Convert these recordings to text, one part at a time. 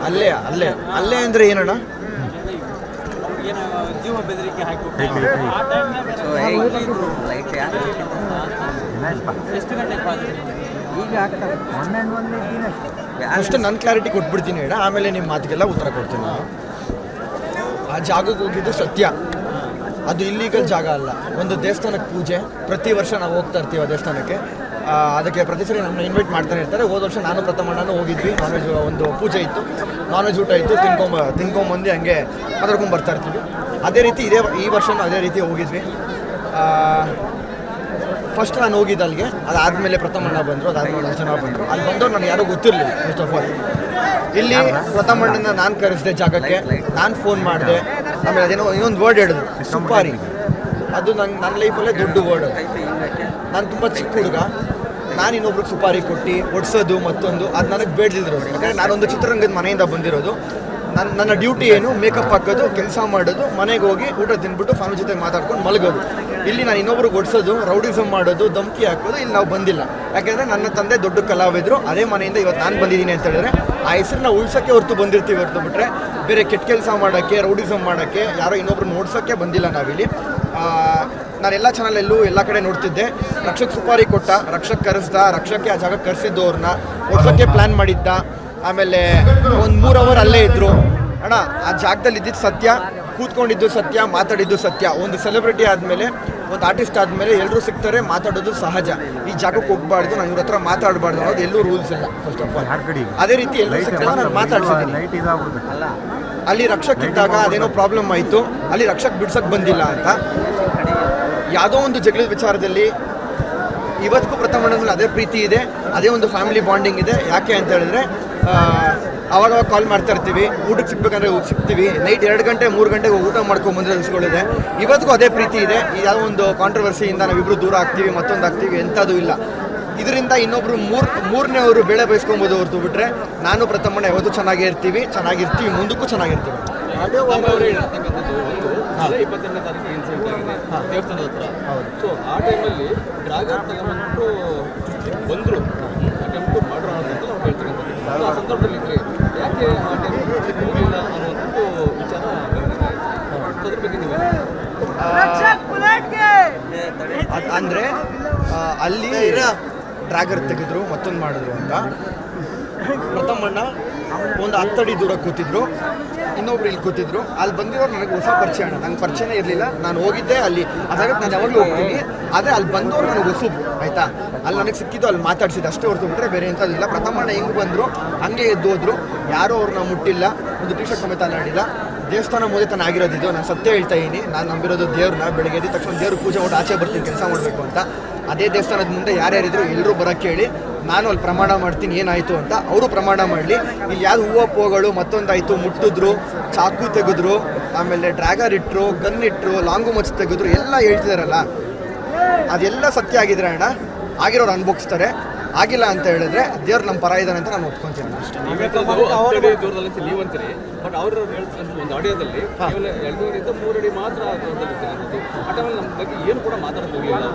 ಅಲ್ಲೇ ಅಲ್ಲೇ ಅಲ್ಲೇ ಅಂದರೆ ಏನಣ್ಣ? ಜೀವ ಬೆದರಿಕೆ ಹಾಕಿ ಎಷ್ಟು ಗಂಟೆಗೆ ಈಗ ಆಗ್ತದೆ ಅಷ್ಟು ನನ್ನ ಕ್ಲಾರಿಟಿ ಕೊಟ್ಬಿಡ್ತೀನಿ ಅಣ್ಣ, ಆಮೇಲೆ ನಿಮ್ಮ ಮಾತಿಗೆಲ್ಲ ಉತ್ತರ ಕೊಡ್ತೀನಿ ನಾನು. ಆ ಜಾಗಕ್ಕೆ ಹೋಗಿದ್ದು ಸತ್ಯ, ಅದು ಇಲ್ಲೀಗಲ್ ಜಾಗ ಅಲ್ಲ. ಒಂದು ದೇವಸ್ಥಾನಕ್ಕೆ ಪೂಜೆ, ಪ್ರತಿ ವರ್ಷ ನಾವು ಹೋಗ್ತಾ ಇರ್ತೀವಿ ಆ ದೇವಸ್ಥಾನಕ್ಕೆ. ಅದಕ್ಕೆ ಪ್ರತಿ ಸರಿ ನಮ್ಮನ್ನ ಇನ್ವೈಟ್ ಮಾಡ್ತಾನೆ ಇರ್ತಾರೆ. ಹೋದ ವರ್ಷ ನಾನು ಪ್ರಥಮಣ್ಣನೂ ಹೋಗಿದ್ವಿ. ನಾನ್ ವೆಜ್ ಒಂದು ಪೂಜೆ ಇತ್ತು, ನಾನ್ ವೆಜ್ ಊಟ ಇತ್ತು, ತಿನ್ಕೊಂಬಂದು ಹಂಗೆ ಮಾತಾಡ್ಕೊಂಡು ಬರ್ತಾ ಇರ್ತೀವಿ. ಅದೇ ರೀತಿ ಈ ವರ್ಷವೂ ಅದೇ ರೀತಿ ಹೋಗಿದ್ವಿ. ಫಸ್ಟ್ ನಾನು ಹೋಗಿದ್ದು ಅಲ್ಲಿಗೆ, ಅದಾದಮೇಲೆ ಪ್ರಥಮಣ್ಣ ಬಂದರು, ಅದಾದಮೇಲೆ 10 ಜನ ಬಂದರು. ಅಲ್ಲಿ ಬಂದವ್ರು ನನಗೆ ಯಾರೂ ಗೊತ್ತಿರಲಿಲ್ಲ. ಫಸ್ಟ್ ಆಫ್ ಆಲ್ ಇಲ್ಲಿ ಪ್ರಥಮಣ್ಣನ ನಾನು ಕರೆಸಿದೆ ಜಾಗಕ್ಕೆ, ನಾನು ಫೋನ್ ಮಾಡಿದೆ. ಆಮೇಲೆ ಅದೇನೋ ಇನ್ನೊಂದು ವರ್ಡ್ ಹೇಳಿದ್ರು, ಸುಪಾರಿ. ಅದು ನನ್ನ ಲೈಫಲ್ಲೇ ದೊಡ್ಡ ವರ್ಡ್. ನಾನು ತುಂಬ ಚಿಕ್ಕ ಹುಡುಗ, ನಾನು ಇನ್ನೊಬ್ರಿಗೆ ಸುಪಾರಿ ಕೊಟ್ಟು ಒಡ್ಸೋದು ಮತ್ತೊಂದು ಅದು ನನಗೆ ಬೇಡದಿದ್ರು. ಯಾಕಂದರೆ ನಾನೊಂದು ಚಿತ್ರರಂಗದ ಮನೆಯಿಂದ ಬಂದಿರೋದು. ನನ್ನ ಡ್ಯೂಟಿ ಏನು, ಮೇಕಪ್ ಹಾಕೋದು, ಕೆಲಸ ಮಾಡೋದು, ಮನೆಗೆ ಹೋಗಿ ಊಟ ತಿಂದ್ಬಿಟ್ಟು ಫ್ಯಾಮಿಲಿ ಜೊತೆ ಮಾತಾಡ್ಕೊಂಡು ಮಲಗೋದು. ಇಲ್ಲಿ ನಾನು ಇನ್ನೊಬ್ರಿಗೆ ಒಡ್ಸೋದು, ರೌಡಿಸಮ್ ಮಾಡೋದು, ಧಮಕಿ ಹಾಕೋದು ಇಲ್ಲಿ ನಾವು ಬಂದಿಲ್ಲ. ಯಾಕೆಂದರೆ ನನ್ನ ತಂದೆ ದೊಡ್ಡ ಕಲಾವಿದರು, ಅದೇ ಮನೆಯಿಂದ ಇವತ್ತು ನಾನು ಬಂದಿದ್ದೀನಿ ಅಂತ ಹೇಳಿದ್ರೆ ಆ ಹೆಸರನ್ನ ಉಳ್ಸೋಕ್ಕೆ ಹೊರತು ಬಂದಿರ್ತೀವಿ. ಹೊರತು ಬಿಟ್ಟರೆ ಬೇರೆ ಕೆಟ್ಟ ಕೆಲಸ ಮಾಡೋಕ್ಕೆ, ರೌಡಿಸಮ್ ಮಾಡೋಕ್ಕೆ, ಯಾರೋ ಇನ್ನೊಬ್ರನ್ನ ಓಡಿಸೋಕ್ಕೆ ಬಂದಿಲ್ಲ ನಾವಿಲ್ಲಿ. ನಾನೆಲ್ಲ ಚಾನಲಲ್ಲೂ ಎಲ್ಲ ಕಡೆ ನೋಡ್ತಿದ್ದೆ. ರಕ್ಷಕ್ ಸುಪಾರಿ ಕೊಟ್ಟ, ರಕ್ಷಕ್ ಕರೆಸ್ದ, ರಕ್ಷಕ್ಕೆ ಆ ಜಾಗಕ್ಕೆ ಕರೆಸಿದ್ದು, ಅವ್ರನ್ನ ಓಡಿಸೋಕ್ಕೆ ಪ್ಲ್ಯಾನ್ ಮಾಡಿದ್ದ. ಆಮೇಲೆ ಒಂದು 3 ಅವರ್ ಅಲ್ಲೇ ಇದ್ದರು. ಅಣ್ಣ ಆ ಜಾಗದಲ್ಲಿ ಇದ್ದಿದ್ದು ಸತ್ಯ, ಕೂತ್ಕೊಂಡಿದ್ದು ಸತ್ಯ, ಮಾತಾಡಿದ್ದು ಸತ್ಯ. ಒಂದು ಸೆಲೆಬ್ರಿಟಿ ಆದಮೇಲೆ, ಒಂದು ಆರ್ಟಿಸ್ಟ್ ಆದಮೇಲೆ ಎಲ್ಲರೂ ಸಿಗ್ತಾರೆ, ಮಾತಾಡೋದು ಸಹಜ. ಈ ಜಾಗಕ್ಕೆ ಹೋಗ್ಬಾರ್ದು, ನಾನು ಇವ್ರ ಹತ್ರ ಮಾತಾಡಬಾರ್ದು ಅನ್ನೋದು ಎಲ್ಲೂ ರೂಲ್ಸ್ ಇಲ್ಲ ಫಸ್ಟ್ ಆಫ್ ಆಲ್. ಅದೇ ರೀತಿ ಎಲ್ಲರೂ ಸಿಗ್ತಾರೆ, ನಾನು ಮಾತಾಡ್ಸಿದ್ದೀನಿ. ಅಲ್ಲಿ ರಕ್ಷಕ್ ಇದ್ದಾಗ ಅದೇನೋ ಪ್ರಾಬ್ಲಮ್ ಆಯಿತು, ಅಲ್ಲಿ ರಕ್ಷಕ್ ಬಿಡ್ಸಕ್ಕೆ ಬಂದಿಲ್ಲ ಅಂತ. ಯಾವುದೋ ಒಂದು ಜಗಳದ ವಿಚಾರದಲ್ಲಿ ಇವತ್ತಿಗೂ ಪ್ರಥಮಣ್ಣ ಮೇಲೆ ಅದೇ ಪ್ರೀತಿ ಇದೆ, ಅದೇ ಒಂದು ಫ್ಯಾಮಿಲಿ ಬಾಂಡಿಂಗ್ ಇದೆ. ಯಾಕೆ ಅಂತ ಹೇಳಿದ್ರೆ ಅವಾಗ ಕಾಲ್ ಮಾಡ್ತಾ ಇರ್ತೀವಿ, ಊಟಕ್ಕೆ ಸಿಗ್ಬೇಕಂದ್ರೆ ಸಿಗ್ತೀವಿ. ನೈಟ್ 2 ಗಂಟೆ 3 ಗಂಟೆಗೆ ಊಟ ಮಾಡ್ಕೊಂಬಂದ್ರೆ ಅನಿಸ್ಕೊಳ್ಳಿದೆ. ಇವತ್ತಿಗೂ ಅದೇ ಪ್ರೀತಿ ಇದೆ. ಯಾವುದೋ ಒಂದು ಕಾಂಟ್ರವರ್ಸಿಯಿಂದ ನಾವಿಬ್ಬರು ದೂರ ಆಗ್ತೀವಿ, ಮತ್ತೊಂದು ಆಗ್ತೀವಿ, ಎಂಥದ್ದು ಇಲ್ಲ. ಇದರಿಂದ ಇನ್ನೊಬ್ರು ಮೂರನೇವರು ಬೇಳೆ ಬಯಸ್ಕೊಬೋದು ಹೊರತು ಬಿಟ್ಟರೆ ನಾನು ಪ್ರಥಮಣ್ಣ ಯಾವತ್ತೂ ಚೆನ್ನಾಗಿರ್ತೀವಿ, ಮುಂದಕ್ಕೂ ಚೆನ್ನಾಗಿರ್ತೀವಿ. ಜುಲೈ 22ನೇ ತಾರೀಕು ಇನ್ಸಿಡೆಂಟ್ ಆಗಿದೆ ದೇವಸ್ಥಾನದ ಹತ್ರ. ಹೌದು. ಸೊ ಆ ಟೈಮಲ್ಲಿ ಡ್ರಾಗರ್ ತಗೊಂಡ್ಬಿಟ್ಟು ಬಂದರು, ಅಟೆಂಪ್ಟು ಮಾಡ್ರು ಅಂತ ನಾವು ಹೇಳ್ತೀವಿ. ಆ ಸಂದರ್ಭದಲ್ಲಿ ಇದ್ರಿ, ಯಾಕೆ ಆ ಟೈಮ್ ಹೋಗಲಿಲ್ಲ ಅನ್ನೋದು ವಿಚಾರ ಅದ್ರ ಬಗ್ಗೆ ನೀವು ಅಂದರೆ ಅಲ್ಲಿ ಡ್ರಾಗರ್ ತೆಗೆದ್ರು, ಮತ್ತೊಂದು ಮಾಡಿದ್ರು ಅಂತ. ಪ್ರಥಮಣ್ಣ ಒಂದು 10 ಅಡಿ ದೂರ ಕೂತಿದ್ರು, ಇನ್ನೊಬ್ರು ಇಲ್ಲಿ ಕೂತಿದ್ರು. ಅಲ್ಲಿ ಬಂದಿರೋರು ನನಗೆ ಹೊಸ ಪರಿಚಯ ಅಣ್ಣ, ನಂಗೆ ಪರಿಚಯನೇ ಇರಲಿಲ್ಲ. ನಾನು ಹೋಗಿದ್ದೆ ಅಲ್ಲಿ, ಅದಾಗಕ್ಕೆ ನಾನು ಯಾವಾಗಲೂ ಹೋಗ್ತೀನಿ. ಆದರೆ ಅಲ್ಲಿ ಬಂದವರು ನನಗೆ ಹೊಸಬು, ಆಯಿತಾ. ಅಲ್ಲಿ ನನಗೆ ಸಿಕ್ಕಿದ್ದು, ಅಲ್ಲಿ ಮಾತಾಡ್ಸಿದ್ದು ಅಷ್ಟೇ ಹೊರತು ಬಿಟ್ಟರೆ ಬೇರೆ ಎಂಥದ್ದಿಲ್ಲ. ಪ್ರಥಮಣ್ಣ ಹೆಂಗೆ ಬಂದರು ಹಂಗೆ ಎದ್ದು ಹೋದ್ರು. ಯಾರೂ ಅವ್ರನ್ನ ಮುಟ್ಟಿಲ್ಲ, ಒಂದು ಟಿ ಶರ್ಟ್ ಸಮೇತ ಆಡಿಲ್ಲ. ದೇವಸ್ಥಾನ ಮುದಿತನ ಆಗಿರೋದಿದ್ದು, ನಾನು ಸತ್ಯ ಹೇಳ್ತಾ ಇದ್ದೀನಿ. ನಾನು ನಂಬಿರೋದು ದೇವ್ರನ್ನ. ಬೆಳಗ್ಗೆ ಎದ್ದ ತಕ್ಷಣ ದೇವ್ರ ಪೂಜೆ ಮಾಡಿ ಆಚೆ ಬರ್ತೀನಿ ಕೆಲಸ ಮಾಡಬೇಕು ಅಂತ. ಅದೇ ದೇವಸ್ಥಾನದ ಮುಂದೆ ಯಾರ್ಯಾರಿದ್ರು ಎಲ್ಲರೂ ಬರೋಕ್ಕೆ ಹೇಳಿ, ನಾನು ಅಲ್ಲಿ ಪ್ರಮಾಣ ಮಾಡ್ತೀನಿ ಏನಾಯಿತು ಅಂತ. ಅವರು ಪ್ರಮಾಣ ಮಾಡಲಿ. ಇಲ್ಲಿ ಯಾರು ಹೂವು ಪೋಗಳು ಮತ್ತೊಂದಾಯಿತು, ಮುಟ್ಟಿದ್ರು, ಚಾಕು ತೆಗೆದ್ರು, ಆಮೇಲೆ ಡ್ರ್ಯಾಗರ್ ಇಟ್ಟರು, ಗನ್ ಇಟ್ಟರು, ಲಾಂಗು ಮಚ್ಚು ತೆಗೆದ್ರು, ಎಲ್ಲ ಹೇಳ್ತಿದಾರಲ್ಲ ಅದೆಲ್ಲ ಸತ್ಯ ಆಗಿದ್ರೆ ಅಣ್ಣ ಆಗಿರೋರು ಅನ್ಭವಿಸ್ತಾರೆ. ಆಗಿಲ್ಲ ಅಂತ ಹೇಳಿದ್ರೆ ದೇವ್ರು ನಮ್ಮ ಪರ ಇದ್ದಾನೆ ಅಂತ ನಾನು ಒಪ್ಕೊಂತೀನಿ ಅಷ್ಟೇ. ದೂರದಲ್ಲಿ ನೀವಂತೀರಿ, ಬಟ್ ಅವರು ಹೇಳ್ತಾರೆ ಒಂದು ಆಡಿಯೋದಲ್ಲಿ ಕೇವಲ 2.5 3 ಅಡಿ ಮಾತ್ರ ದೂರದಲ್ಲಿರ್ತಾರೆ ಅನ್ನೋದು. ಆ ಟೈಮಲ್ಲಿ ನಮ್ಮ ಬಗ್ಗೆ ಏನು ಕೂಡ ಮಾತಾಡೋದು ಹೋಗಲಿಲ್ಲ.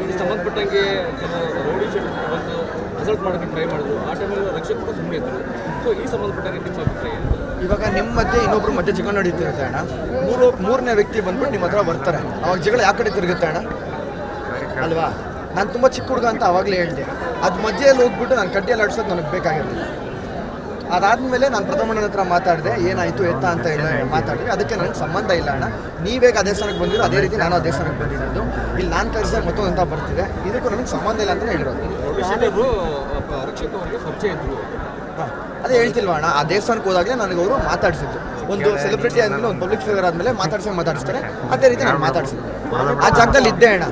ಇದಕ್ಕೆ ಸಂಬಂಧಪಟ್ಟಂಗೆ ಕೆಲವು ರೌಡಿ ಶೀಟ್ ಬಂದು ಅಸಲ್ಟ್ ಮಾಡೋಕ್ಕೆ ಟ್ರೈ ಮಾಡಿದ್ರು. ಆ ಟೈಮಲ್ಲಿ ರಕ್ಷಕ ಕೂಡ ಸುಮ್ಮನೆ ಇದ್ದರು. ಸೊ ಈ ಸಂಬಂಧಪಟ್ಟಂಗೆ ನಿಮ್ಮ ಅಭಿಪ್ರಾಯ ಏನು? ಇವಾಗ ನಿಮ್ಮ ಮಧ್ಯೆ ಇನ್ನೊಬ್ರು ಮಧ್ಯೆ ಜಗಳ ನಡೀತಿರುತ್ತೆ ಅಣ್ಣ, ಮೂರನೇ ವ್ಯಕ್ತಿ ಬಂದ್ಬಿಟ್ಟು ನಿಮ್ಮ ಹತ್ರ ಬರ್ತಾರೆ. ಅವಾಗ ಜಗಳ ಯಾವ ಕಡೆ ತಿರುಗುತ್ತೆ ಅಣ್ಣ ಅಲ್ವಾ? ನಾನು ತುಂಬ ಚಿಕ್ಕ ಹುಡುಗ ಅಂತ ಆವಾಗಲೇ ಹೇಳಿದೆ. ಅದು ಮಧ್ಯೆಯಲ್ಲಿ ಹೋಗ್ಬಿಟ್ಟು ನಾನು ಕಡ್ಡಿಯಲ್ಲಿ ಆಡಿಸೋದು ನನಗೆ ಬೇಕಾಗಿರಲಿಲ್ಲ. ಅದಾದಮೇಲೆ ನಾನು ಪ್ರಥಮಣ್ಣನ ಹತ್ರ ಮಾತಾಡಿದೆ, ಏನಾಯಿತು ಎತ್ತ ಅಂತ ಹೇಳಿ ಮಾತಾಡಿದೆ. ಅದಕ್ಕೆ ನನಗೆ ಸಂಬಂಧ ಇಲ್ಲ ಅಣ್ಣ. ನೀವೇಗ ಆ ದೇವಸ್ಥಾನಕ್ಕೆ ಬಂದಿರೋ ಅದೇ ರೀತಿ ನಾನು ಆ ದೇವಸ್ಥಾನಕ್ಕೆ ಬಂದಿರೋದು. ಇಲ್ಲಿ ನಾನು ಕರೆಸಿದಾಗ ಮತ್ತೊಂದು ಅಂತ ಬರ್ತಿದೆ, ಇದಕ್ಕೂ ನನಗೆ ಸಂಬಂಧ ಇಲ್ಲ ಅಂತ ಹೇಳಿರೋದು. ರಕ್ಷಕರಿಗೆ ಪರಿಚಯ ಇದ್ರು. ಹಾಂ, ಅದೇ ಹೇಳ್ತಿಲ್ವಾ ಅಣ್ಣ, ಆ ದೇವಸ್ಥಾನಕ್ಕೆ ಹೋದಾಗಲೇ ನನಗೆ ಅವರು ಮಾತಾಡಿಸಿದ್ದು. ಒಂದು ಸೆಲೆಬ್ರಿಟಿ ಆದಮೇಲೆ, ಒಂದು ಪಬ್ಲಿಕ್ ಫಿಗರ್ ಆದಮೇಲೆ ಮಾತಾಡಿಸ್ತಾರೆ. ಅದೇ ರೀತಿ ನಾನು ಮಾತಾಡ್ಸಿದ್ದೆ. ಆ ಜಾಗದಲ್ಲಿ ಇದ್ದೆ ಅಣ್ಣ.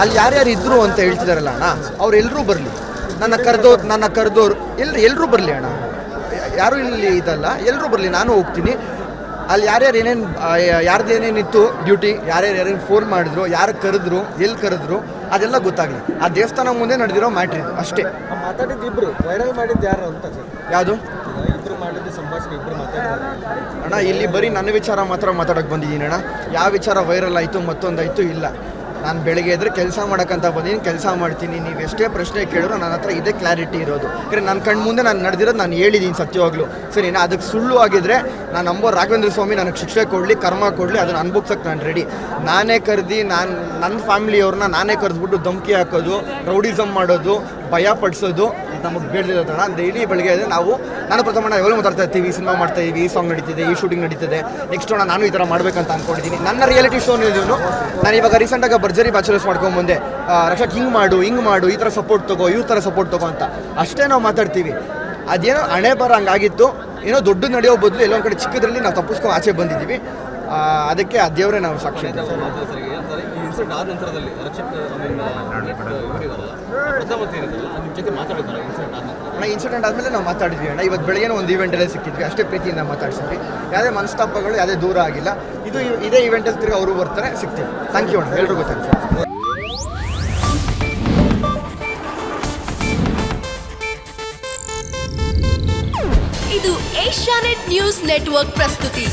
ಅಲ್ಲಿ ಯಾರ್ಯಾರು ಇದ್ರು ಅಂತ ಹೇಳ್ತಿದಾರಲ್ಲ ಅಣ್ಣ, ಅವ್ರೆಲ್ಲರೂ ಬರಲಿ. ನನ್ನ ಕರೆದೋರು ಎಲ್ಲರೂ ಬರಲಿ ಅಣ್ಣ. ಯಾರು ಇಲ್ಲಿ ಇದಲ್ಲ, ಎಲ್ಲರೂ ಬರಲಿ. ನಾನು ಹೋಗ್ತೀನಿ. ಅಲ್ಲಿ ಯಾರ್ಯಾರು ಯಾರ್ದು ಏನೇನಿತ್ತು ಡ್ಯೂಟಿ, ಯಾರ್ಯಾರು ಫೋನ್ ಮಾಡಿದ್ರು, ಯಾರು ಕರೆದ್ರು, ಎಲ್ಲಿ ಕರೆದ್ರು, ಅದೆಲ್ಲ ಗೊತ್ತಾಗಲಿ. ಆ ದೇವಸ್ಥಾನ ಮುಂದೆ ನಡೆದಿರೋ ಮ್ಯಾಟ್ರ್ ಇದು ಅಷ್ಟೇ. ಮಾತಾಡಿದ್ದು ಇಬ್ರು, ವೈರಲ್ ಮಾಡಿದ್ದು ಯಾರು ಅಂತ? ಯಾವುದು? ಮಾಡಿದ ಸಂಭಾಷಣೆ ಇಬ್ಬರು ಮಾತಾಡಿದ್ದಾರೆ ಅಣ್ಣ ಇಲ್ಲಿ ಬರೀ ನನ್ನ ವಿಚಾರ ಮಾತ್ರ ಮಾತಾಡೋಕ್ಕೆ ಬಂದಿದ್ದೀನಿ ಅಣ್ಣ. ಯಾವ ವಿಚಾರ ವೈರಲ್ ಆಯಿತು ಮತ್ತೊಂದಾಯಿತು ಇಲ್ಲ. ನಾನು ಬೆಳಗ್ಗೆ ಎದ್ರೆ ಕೆಲಸ ಮಾಡೋಕ್ಕಂತ ಬಂದಿದ್ದೀನಿ, ಕೆಲಸ ಮಾಡ್ತೀನಿ. ನೀವು ಎಷ್ಟೇ ಪ್ರಶ್ನೆ ಕೇಳಿದ್ರು ನನ್ನ ಹತ್ರ ಇದೇ ಕ್ಲಾರಿಟಿ ಇರೋದು. ಯಾಕಂದರೆ ನನ್ನ ಕಣ್ಣು ಮುಂದೆ ನಾನು ನಡೆದಿರೋದು ನಾನು ಹೇಳಿದ್ದೀನಿ ಸತ್ಯವಾಗ್ಲೂ. ಸರಿ, ಅದಕ್ಕೆ ಸುಳ್ಳು ಆಗಿದ್ರೆ ನಾನು ನಂಬೋ ರಾಘವೇಂದ್ರ ಸ್ವಾಮಿ ನನಗೆ ಶಿಕ್ಷೆ ಕೊಡಲಿ, ಕರ್ಮ ಕೊಡಲಿ, ಅದನ್ನು ಅನ್ಭೋಗ್ಸಕ್ಕೆ ನಾನು ರೆಡಿ. ನಾನೇ ಕರೆದು ನನ್ನ ಫ್ಯಾಮಿಲಿಯವ್ರನ್ನ ನಾನೇ ಕರೆದ್ಬಿಟ್ಟು ಧಮಕಿ ಹಾಕೋದು, ರೌಡಿಸಮ್ ಮಾಡೋದು, ಭಯ ಪಡಿಸೋದು ಇದು ನಮಗೆ ಬೇಡದಿರೋದಣ್ಣ. ಡೈಲಿ ಬೆಳಗ್ಗೆ ಇದೆ ನಾನು ಪ್ರಥಮ ಯಾವಾಗಲೂ ಮಾತಾಡ್ತಾ ಇರ್ತೀವಿ, ಸಿನಿಮಾ ಮಾಡ್ತಾ ಇದ್ದೀವಿ, ಈ ಸಾಂಗ್ ನಡೀತಿದೆ, ಈ ಶೂಟಿಂಗ್ ನಡೀತಿದೆ, ನೆಕ್ಸ್ಟ್ ನಾನು ಈ ಥರ ಮಾಡಬೇಕಂತ ಅಂದ್ಕೊಂಡಿದ್ದೀನಿ. ನನ್ನ ರಿಯಾಲಿಟಿ ಶೋನಿದೂ ನಾನು ಇವಾಗ ರೀಸೆಂಟಾಗಿ ಭರ್ಜರಿ ಬ್ಯಾಚುಲರ್ಸ್ ಮಾಡ್ಕೊಂಬಂದೆ. ರಕ್ಷಕ್ ಹಿಂಗೆ ಮಾಡು, ಈ ಥರ ಸಪೋರ್ಟ್ ತಗೋ, ಇವ್ರ ಥರ ಸಪೋರ್ಟ್ ತಗೋ ಅಂತ ಅಷ್ಟೇ ನಾವು ಮಾತಾಡ್ತೀವಿ. ಅದೇನೋ ಹಣೆ ಬರ ಹಂಗಾಗಿತ್ತು, ಏನೋ ದೊಡ್ಡ ನಡೆಯೋ ಬದಲು ಎಲ್ಲೊಂದು ಕಡೆ ಚಿಕ್ಕದ್ರಲ್ಲಿ ನಾವು ತಪ್ಪಿಸ್ಕೊಂಡು ಆಚೆ ಬಂದಿದ್ದೀವಿ. ಅದಕ್ಕೆ ಆ ದೇವರೇ ನಾವು ಸಾಕ್ಷಿ. ಈ ಇನ್ಸಿಡೆಂಟ್ ಆದ ನಂತರದಲ್ಲಿ ರಕ್ಷಕ್ ಇವರಿದಾರಲ್ಲ ಪ್ರಥಮತ್ ಏನಿದಲ್ಲ ನಿಮ್ಮ ಜೊತೆ ಮಾತಾಡಿದ್ದಾರೆ ಇನ್ಸಿಡೆಂಟ್ ಆದ ನಂತರ? ಇನ್ಸಿಡೆಂಟ್ ಆದಮೇಲೆ ನಾವು ಮಾತಾಡಿದ್ವಿ ಅಣ್ಣ. ಇವತ್ತು ಬೆಳಗ್ಗೆ ಒಂದು ಈವೆಂಟಲ್ಲೇ ಸಿಕ್ಕಿದ್ವಿ, ಅಷ್ಟೇ ಪ್ರೀತಿಯಿಂದ ಮಾತಾಡ್ಸಿದ್ವಿ. ಯಾವುದೇ ಮನಸ್ತಾಪಗಳು ಯಾವುದೇ ದೂರ ಆಗಿಲ್ಲ. ಇದೇ ಈವೆಂಟಲ್ಲಿ ತಿರುಗಿ ಅವರು ಬರ್ತಾರೆ, ಸಿಗ್ತೀವಿ. ಥ್ಯಾಂಕ್ ಯು ಅಣ್ಣ, ಎಲ್ರಿಗೂ ಥ್ಯಾಂಕ್ ಯು. ಇದು ಏಷ್ಯಾನೆಟ್ ನ್ಯೂಸ್ ನೆಟ್ವರ್ಕ್ ಪ್ರಸ್ತುತಿ.